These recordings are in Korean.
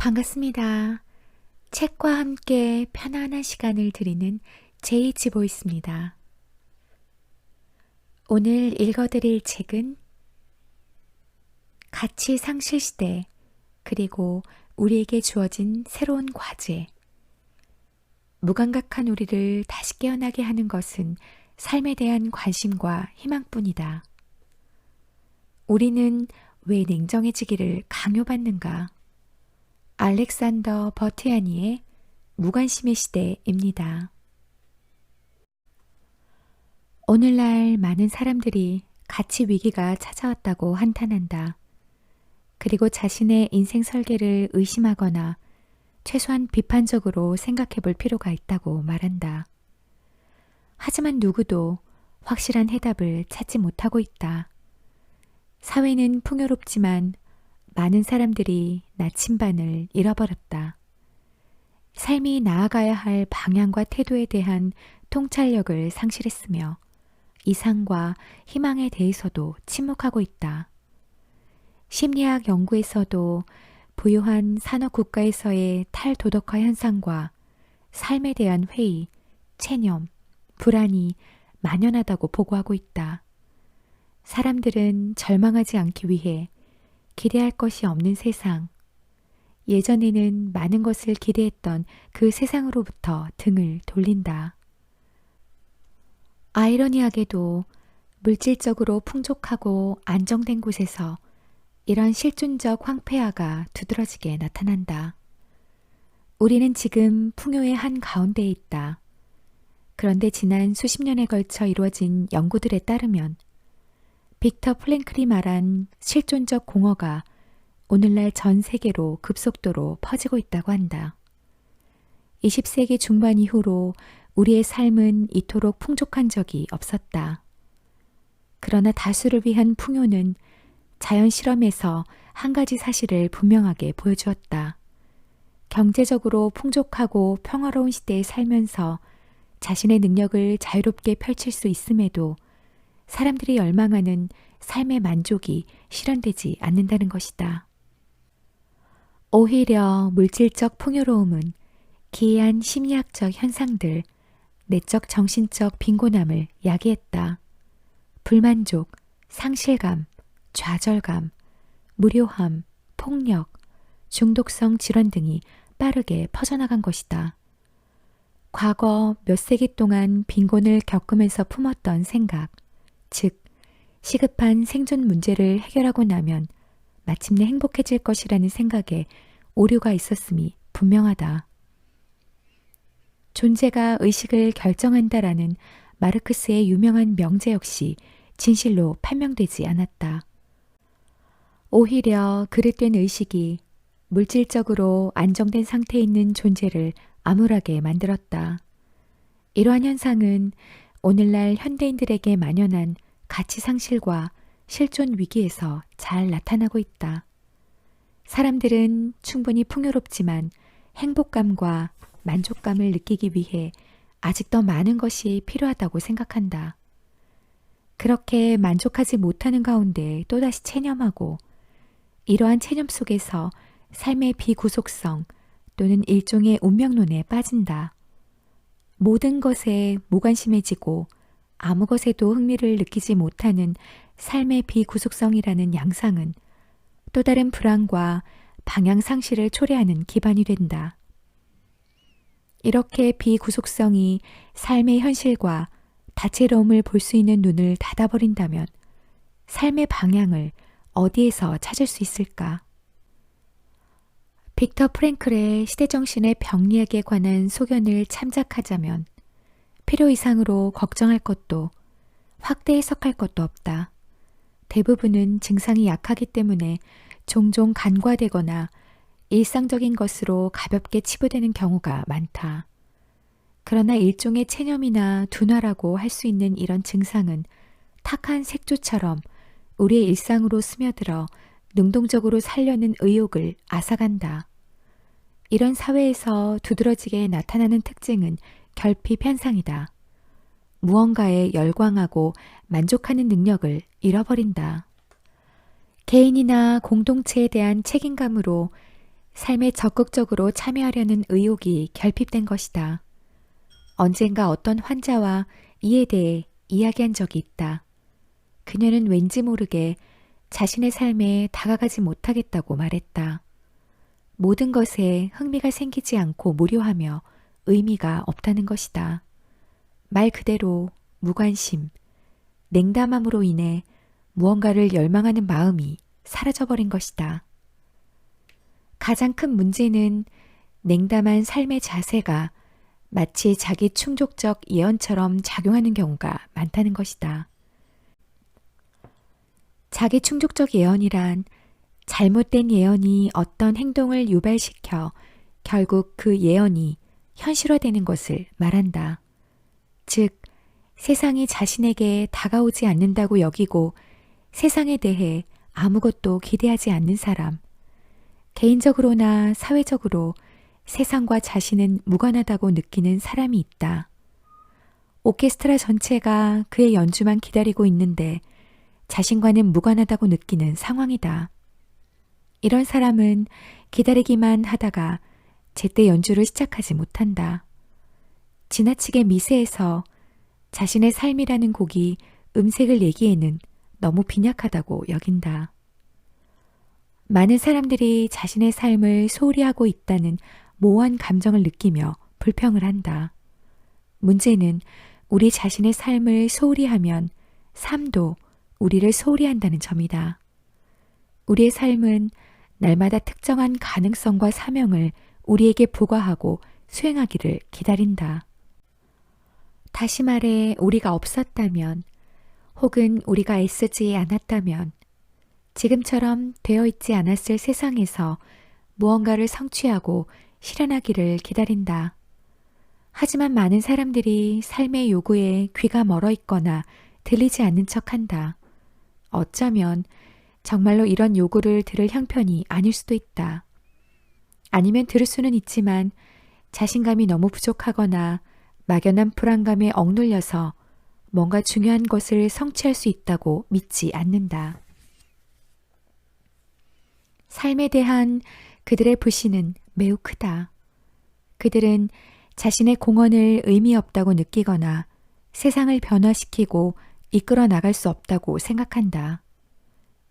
반갑습니다. 책과 함께 편안한 시간을 드리는 제이치보이스입니다. 오늘 읽어드릴 책은 가치 상실 시대, 그리고 우리에게 주어진 새로운 과제. 무감각한 우리를 다시 깨어나게 하는 것은 삶에 대한 관심과 희망뿐이다. 우리는 왜 냉정해지기를 강요받는가? 알렉산더 버트야니의 무관심의 시대입니다. 오늘날 많은 사람들이 가치 위기가 찾아왔다고 한탄한다. 그리고 자신의 인생 설계를 의심하거나 최소한 비판적으로 생각해 볼 필요가 있다고 말한다. 하지만 누구도 확실한 해답을 찾지 못하고 있다. 사회는 풍요롭지만 많은 사람들이 나침반을 잃어버렸다. 삶이 나아가야 할 방향과 태도에 대한 통찰력을 상실했으며 이상과 희망에 대해서도 침묵하고 있다. 심리학 연구에서도 부유한 산업국가에서의 탈도덕화 현상과 삶에 대한 회의, 체념, 불안이 만연하다고 보고하고 있다. 사람들은 절망하지 않기 위해 기대할 것이 없는 세상, 예전에는 많은 것을 기대했던 그 세상으로부터 등을 돌린다. 아이러니하게도 물질적으로 풍족하고 안정된 곳에서 이런 실존적 황폐화가 두드러지게 나타난다. 우리는 지금 풍요의 한 가운데에 있다. 그런데 지난 수십 년에 걸쳐 이루어진 연구들에 따르면 빅터 프랭클이 말한 실존적 공허가 오늘날 전 세계로 급속도로 퍼지고 있다고 한다. 20세기 중반 이후로 우리의 삶은 이토록 풍족한 적이 없었다. 그러나 다수를 위한 풍요는 자연 실험에서 한 가지 사실을 분명하게 보여주었다. 경제적으로 풍족하고 평화로운 시대에 살면서 자신의 능력을 자유롭게 펼칠 수 있음에도 사람들이 열망하는 삶의 만족이 실현되지 않는다는 것이다. 오히려 물질적 풍요로움은 기이한 심리학적 현상들, 내적 정신적 빈곤함을 야기했다. 불만족, 상실감, 좌절감, 무료함, 폭력, 중독성 질환 등이 빠르게 퍼져나간 것이다. 과거 몇 세기 동안 빈곤을 겪으면서 품었던 생각, 즉 시급한 생존 문제를 해결하고 나면 마침내 행복해질 것이라는 생각에 오류가 있었음이 분명하다. 존재가 의식을 결정한다라는 마르크스의 유명한 명제 역시 진실로 판명되지 않았다. 오히려 그릇된 의식이 물질적으로 안정된 상태에 있는 존재를 암울하게 만들었다. 이러한 현상은 오늘날 현대인들에게 만연한 가치 상실과 실존 위기에서 잘 나타나고 있다. 사람들은 충분히 풍요롭지만 행복감과 만족감을 느끼기 위해 아직 더 많은 것이 필요하다고 생각한다. 그렇게 만족하지 못하는 가운데 또다시 체념하고 이러한 체념 속에서 삶의 비구속성 또는 일종의 운명론에 빠진다. 모든 것에 무관심해지고 아무 것에도 흥미를 느끼지 못하는 삶의 비구속성이라는 양상은 또 다른 불안과 방향 상실을 초래하는 기반이 된다. 이렇게 비구속성이 삶의 현실과 다채로움을 볼 수 있는 눈을 닫아버린다면 삶의 방향을 어디에서 찾을 수 있을까? 빅터 프랭클의 시대정신의 병리학에 관한 소견을 참작하자면 필요 이상으로 걱정할 것도 확대 해석할 것도 없다. 대부분은 증상이 약하기 때문에 종종 간과되거나 일상적인 것으로 가볍게 치부되는 경우가 많다. 그러나 일종의 체념이나 둔화라고 할 수 있는 이런 증상은 탁한 색조처럼 우리의 일상으로 스며들어 능동적으로 살려는 의욕을 앗아간다. 이런 사회에서 두드러지게 나타나는 특징은 결핍 현상이다. 무언가에 열광하고 만족하는 능력을 잃어버린다. 개인이나 공동체에 대한 책임감으로 삶에 적극적으로 참여하려는 의욕이 결핍된 것이다. 언젠가 어떤 환자와 이에 대해 이야기한 적이 있다. 그녀는 왠지 모르게 자신의 삶에 다가가지 못하겠다고 말했다. 모든 것에 흥미가 생기지 않고 무료하며 의미가 없다는 것이다. 말 그대로 무관심, 냉담함으로 인해 무언가를 열망하는 마음이 사라져버린 것이다. 가장 큰 문제는 냉담한 삶의 자세가 마치 자기 충족적 예언처럼 작용하는 경우가 많다는 것이다. 자기 충족적 예언이란 잘못된 예언이 어떤 행동을 유발시켜 결국 그 예언이 현실화되는 것을 말한다. 즉, 세상이 자신에게 다가오지 않는다고 여기고 세상에 대해 아무것도 기대하지 않는 사람, 개인적으로나 사회적으로 세상과 자신은 무관하다고 느끼는 사람이 있다. 오케스트라 전체가 그의 연주만 기다리고 있는데 자신과는 무관하다고 느끼는 상황이다. 이런 사람은 기다리기만 하다가 제때 연주를 시작하지 못한다. 지나치게 미세해서 자신의 삶이라는 곡이 음색을 내기에는 너무 빈약하다고 여긴다. 많은 사람들이 자신의 삶을 소홀히 하고 있다는 모호한 감정을 느끼며 불평을 한다. 문제는 우리 자신의 삶을 소홀히 하면 삶도 우리를 소홀히 한다는 점이다. 우리의 삶은 날마다 특정한 가능성과 사명을 우리에게 부과하고 수행하기를 기다린다. 다시 말해 우리가 없었다면 혹은 우리가 애쓰지 않았다면 지금처럼 되어 있지 않았을 세상에서 무언가를 성취하고 실현하기를 기다린다. 하지만 많은 사람들이 삶의 요구에 귀가 멀어 있거나 들리지 않는 척한다. 어쩌면 정말로 이런 요구를 들을 형편이 아닐 수도 있다. 아니면 들을 수는 있지만 자신감이 너무 부족하거나 막연한 불안감에 억눌려서 뭔가 중요한 것을 성취할 수 있다고 믿지 않는다. 삶에 대한 그들의 불신은 매우 크다. 그들은 자신의 공헌을 의미 없다고 느끼거나 세상을 변화시키고 이끌어 나갈 수 없다고 생각한다.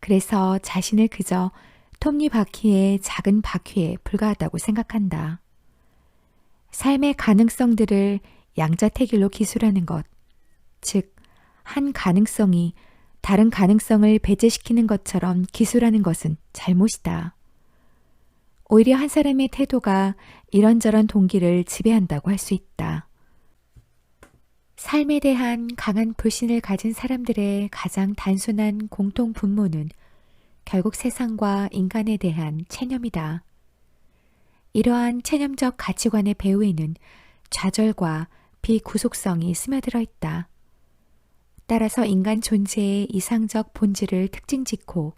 그래서 자신을 그저 톱니바퀴의 작은 바퀴에 불과하다고 생각한다. 삶의 가능성들을 양자택일로 기술하는 것, 즉, 한 가능성이 다른 가능성을 배제시키는 것처럼 기술하는 것은 잘못이다. 오히려 한 사람의 태도가 이런저런 동기를 지배한다고 할 수 있다. 삶에 대한 강한 불신을 가진 사람들의 가장 단순한 공통 분모는 결국 세상과 인간에 대한 체념이다. 이러한 체념적 가치관의 배후에는 좌절과 비구속성이 스며들어 있다. 따라서 인간 존재의 이상적 본질을 특징짓고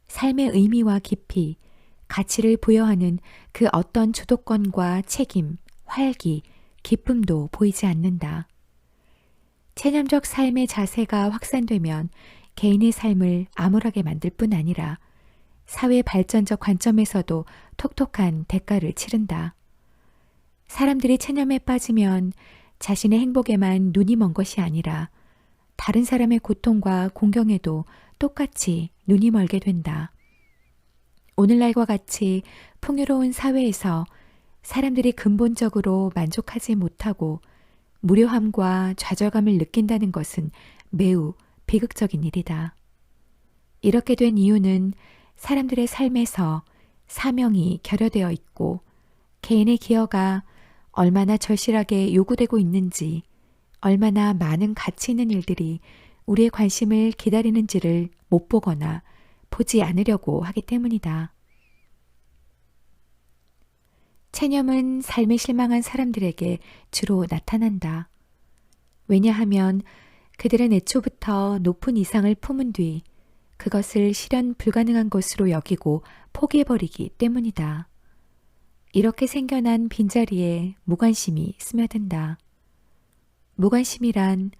삶의 의미와 깊이, 가치를 부여하는 그 어떤 주도권과 책임, 활기, 기쁨도 보이지 않는다. 체념적 삶의 자세가 확산되면 개인의 삶을 암울하게 만들 뿐 아니라 사회 발전적 관점에서도 톡톡한 대가를 치른다. 사람들이 체념에 빠지면 자신의 행복에만 눈이 먼 것이 아니라 다른 사람의 고통과 공경에도 똑같이 눈이 멀게 된다. 오늘날과 같이 풍요로운 사회에서 사람들이 근본적으로 만족하지 못하고 무료함과 좌절감을 느낀다는 것은 매우 비극적인 일이다. 이렇게 된 이유는 사람들의 삶에서 사명이 결여되어 있고 개인의 기여가 얼마나 절실하게 요구되고 있는지, 얼마나 많은 가치 있는 일들이 우리의 관심을 기다리는지를 못 보거나 보지 않으려고 하기 때문이다. 체념은 삶에 실망한 사람들에게 주로 나타난다. 왜냐하면 그들은 애초부터 높은 이상을 품은 뒤 그것을 실현 불가능한 것으로 여기고 포기해버리기 때문이다. 이렇게 생겨난 빈자리에 무관심이 스며든다. 무관심이란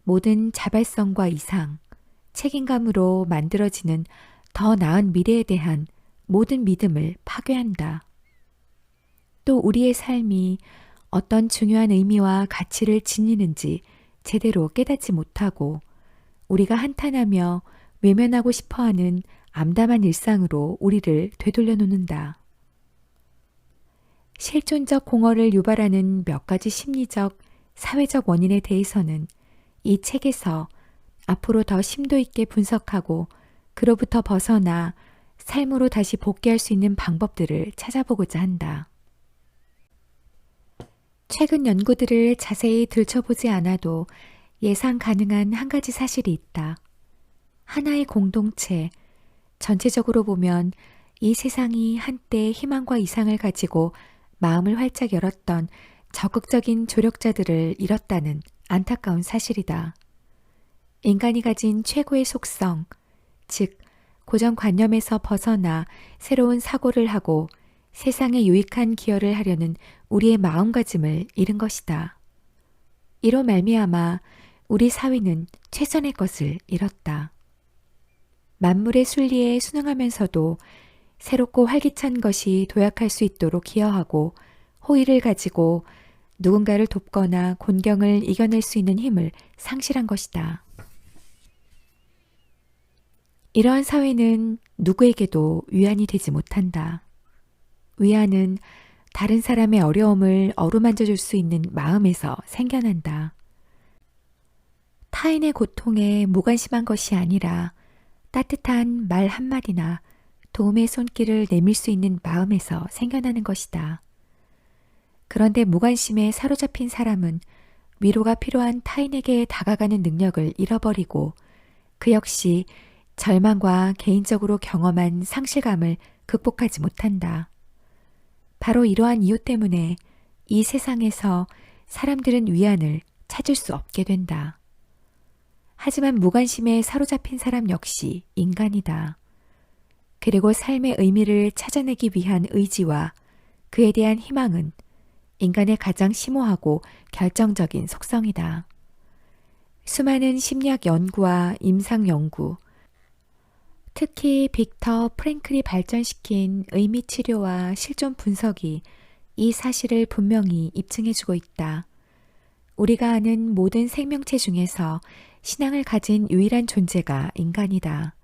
모든 자발성과 이상, 책임감으로 만들어지는 더 나은 미래에 대한 모든 믿음을 파괴한다. 또 우리의 삶이 어떤 중요한 의미와 가치를 지니는지 제대로 깨닫지 못하고 우리가 한탄하며 외면하고 싶어하는 암담한 일상으로 우리를 되돌려 놓는다. 실존적 공허를 유발하는 몇 가지 심리적, 사회적 원인에 대해서는 이 책에서 앞으로 더 심도 있게 분석하고 그로부터 벗어나 삶으로 다시 복귀할 수 있는 방법들을 찾아보고자 한다. 최근 연구들을 자세히 들춰보지 않아도 예상 가능한 한 가지 사실이 있다. 하나의 공동체, 전체적으로 보면 이 세상이 한때 희망과 이상을 가지고 마음을 활짝 열었던 적극적인 조력자들을 잃었다는 안타까운 사실이다. 인간이 가진 최고의 속성, 즉 고정관념에서 벗어나 새로운 사고를 하고 세상에 유익한 기여를 하려는 우리의 마음가짐을 잃은 것이다. 이로 말미암아 우리 사회는 최선의 것을 잃었다. 만물의 순리에 순응하면서도 새롭고 활기찬 것이 도약할 수 있도록 기여하고 호의를 가지고 누군가를 돕거나 곤경을 이겨낼 수 있는 힘을 상실한 것이다. 이러한 사회는 누구에게도 위안이 되지 못한다. 위안은 다른 사람의 어려움을 어루만져 줄 수 있는 마음에서 생겨난다. 타인의 고통에 무관심한 것이 아니라 따뜻한 말 한마디나 도움의 손길을 내밀 수 있는 마음에서 생겨나는 것이다. 그런데 무관심에 사로잡힌 사람은 위로가 필요한 타인에게 다가가는 능력을 잃어버리고 그 역시 절망과 개인적으로 경험한 상실감을 극복하지 못한다. 바로 이러한 이유 때문에 이 세상에서 사람들은 위안을 찾을 수 없게 된다. 하지만 무관심에 사로잡힌 사람 역시 인간이다. 그리고 삶의 의미를 찾아내기 위한 의지와 그에 대한 희망은 인간의 가장 심오하고 결정적인 속성이다. 수많은 심리학 연구와 임상 연구, 특히 빅터 프랭클이 발전시킨 의미 치료와 실존 분석이 이 사실을 분명히 입증해주고 있다. 우리가 아는 모든 생명체 중에서 신앙을 가진 유일한 존재가 인간이다.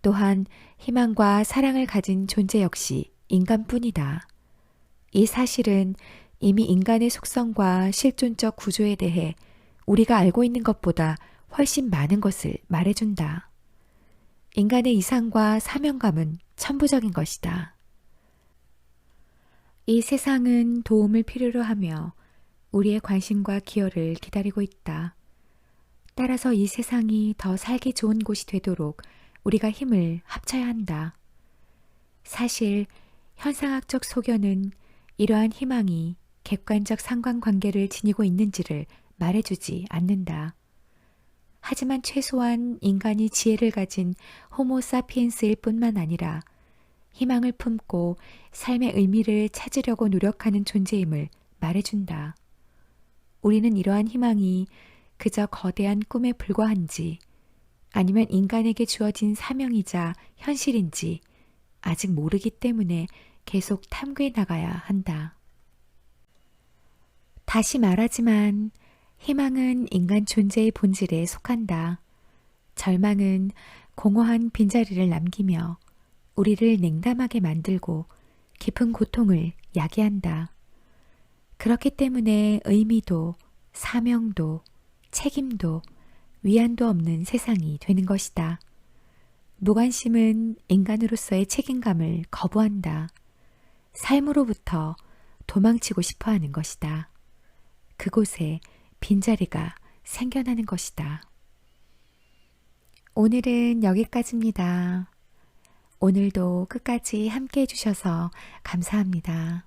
또한 희망과 사랑을 가진 존재 역시 인간뿐이다. 이 사실은 이미 인간의 속성과 실존적 구조에 대해 우리가 알고 있는 것보다 훨씬 많은 것을 말해준다. 인간의 이상과 사명감은 천부적인 것이다. 이 세상은 도움을 필요로 하며 우리의 관심과 기여를 기다리고 있다. 따라서 이 세상이 더 살기 좋은 곳이 되도록 우리가 힘을 합쳐야 한다. 사실 현상학적 소견은 이러한 희망이 객관적 상관관계를 지니고 있는지를 말해주지 않는다. 하지만 최소한 인간이 지혜를 가진 호모 사피엔스일 뿐만 아니라 희망을 품고 삶의 의미를 찾으려고 노력하는 존재임을 말해준다. 우리는 이러한 희망이 그저 거대한 꿈에 불과한지 아니면 인간에게 주어진 사명이자 현실인지 아직 모르기 때문에 계속 탐구해 나가야 한다. 다시 말하지만 희망은 인간 존재의 본질에 속한다. 절망은 공허한 빈자리를 남기며 우리를 냉담하게 만들고 깊은 고통을 야기한다. 그렇기 때문에 의미도 사명도 책임도 위안도 없는 세상이 되는 것이다. 무관심은 인간으로서의 책임감을 거부한다. 삶으로부터 도망치고 싶어 하는 것이다. 그곳에 빈자리가 생겨나는 것이다. 오늘은 여기까지입니다. 오늘도 끝까지 함께 해주셔서 감사합니다.